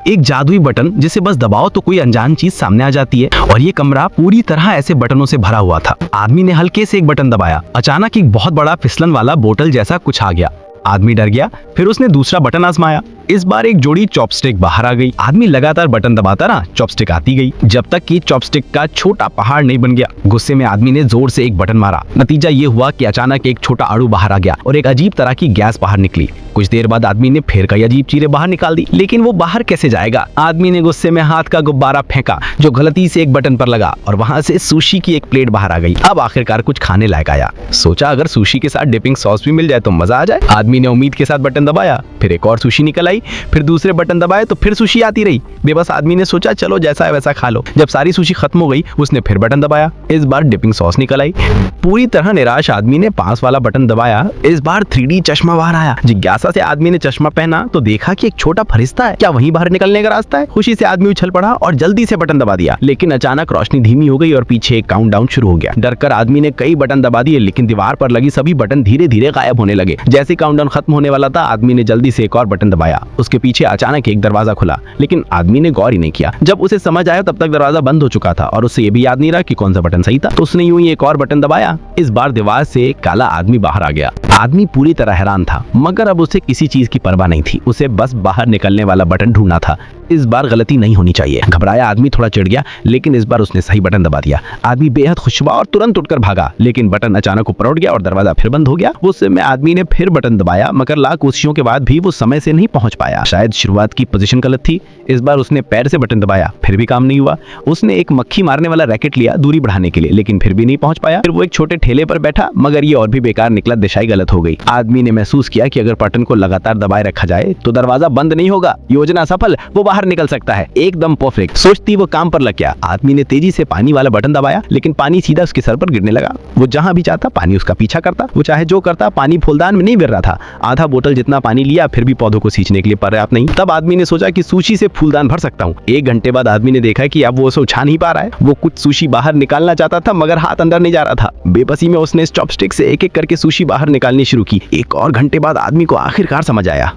एक जादुई बटन जिसे बस दबाओ तो कोई अनजान चीज सामने आ जाती है, और ये कमरा पूरी तरह ऐसे बटनों से भरा हुआ था। आदमी ने हल्के से एक बटन दबाया, अचानक एक बहुत बड़ा फिसलन वाला बोतल जैसा कुछ आ गया। आदमी डर गया, फिर उसने दूसरा बटन आजमाया। इस बार एक जोड़ी चॉपस्टिक बाहर आ गई। आदमी लगातार बटन दबाता रहा, चॉपस्टिक आती गई, जब तक कि चॉपस्टिक का छोटा पहाड़ नहीं बन गया। गुस्से में आदमी ने जोर से एक बटन मारा। नतीजा ये हुआ कि अचानक एक छोटा आड़ू बाहर आ गया और एक अजीब तरह की गैस बाहर निकली। कुछ देर बाद आदमी ने फिर कई अजीब चीजें बाहर निकाल दी, लेकिन वो बाहर कैसे जाएगा? आदमी ने गुस्से में हाथ का गुब्बारा फेंका जो गलती से एक बटन पर लगा, और वहां से सुशी की एक प्लेट बाहर आ गई। अब आखिरकार कुछ खाने लायक आया। सोचा अगर सुशी के साथ डिपिंग सॉस भी मिल जाए तो मजा आ जाए। आदमी ने उम्मीद के साथ बटन दबाया, फिर एक और सुशी निकल आई, फिर दूसरे बटन दबाए तो फिर सुशी आती रही। बेबस आदमी ने सोचा चलो जैसा है वैसा खा लो। जब सारी सुशी खत्म हो गई, उसने फिर बटन दबाया, इस बार डिपिंग सॉस निकल आई। पूरी तरह निराश आदमी ने पास वाला बटन दबाया, इस बार 3D चश्मा बाहर आया। जिज्ञासा से आदमी ने चश्मा पहना तो देखा कि एक छोटा फरिश्ता है। क्या वहीं बाहर निकलने का रास्ता है? खुशी से आदमी उछल पड़ा और जल्दी से बटन दबा दिया, लेकिन अचानक रोशनी धीमी हो गई और पीछे एक काउंटडाउन शुरू हो गया। डरकर आदमी ने कई बटन दबा दिए, लेकिन दीवार पर लगी सभी बटन धीरे धीरे गायब होने लगे। जैसे काउंटडाउन खत्म होने वाला था, आदमी ने जल्दी से एक और बटन दबाया। उसके पीछे अचानक एक दरवाजा खुला, लेकिन आदमी ने गौर ही नहीं किया। जब उसे समझ आया तब तक दरवाजा बंद हो चुका था और उसे ये भी याद नहीं रहा कि कौन सा बटन सही था। तो उसने यूं ही एक और बटन दबाया। इस बार दीवार से एक काला आदमी बाहर आ गया। आदमी पूरी तरह हैरान था, मगर अब उसे किसी चीज की परवाह नहीं थी। उसे बस बाहर निकलने वाला बटन ढूंढना था। इस बार गलती नहीं होनी चाहिए। घबराया आदमी थोड़ा चिढ़ गया, लेकिन इस बार उसने सही बटन दबा दिया। आदमी बेहद खुश हुआ और तुरंत उठकर भागा, लेकिन बटन अचानक ऊपर उठ गया और दरवाजा फिर बंद हो गया। गुस्से में आदमी ने फिर बटन दबाया, मगर लाख कोशिशों के बाद भी वो समय से नहीं पहुंच पाया। शायद शुरुआत की पोजीशन गलत थी। इस बार उसने पैर से बटन दबाया, फिर भी काम नहीं हुआ। उसने एक मक्खी मारने वाला रैकेट लिया दूरी बढ़ाने के लिए, लेकिन फिर भी नहीं पहुंच पाया। फिर वो एक छोटे ठेले पर बैठा, मगर ये और भी बेकार निकला, दिशाई गलत हो गई। आदमी ने महसूस किया कि अगर बटन को लगातार दबाए रखा जाए तो दरवाजा बंद नहीं होगा। योजना सफल, वो बाहर निकल सकता है। एकदम परफेक्ट सोचती वो काम पर लग गया। आदमी ने तेजी से पानी वाला बटन दबाया, लेकिन पानी सीधा उसके सर पर गिरने लगा। वो जहां भी जाता पानी उसका पीछा करता। वो चाहे जो करता, पानी फूलदान में नहीं गिर रहा था। आधा बोतल जितना पानी लिया, फिर भी पौधों को सींचने के लिए पर्याप्त नहीं। तब आदमी ने सोचा कि सुशी से फूलदान भर सकता हूँ। 1 घंटे बाद आदमी ने देखा कि अब वो उसे उछा नहीं पा रहा है। वो कुछ सुशी बाहर निकालना चाहता था, मगर हाथ अंदर नहीं जा रहा था। बेबसी में उसने इस चॉपस्टिक से एक एक करके सुशी बाहर निकालनी शुरू की। 1 और घंटे बाद आदमी को आखिरकार समझ आया।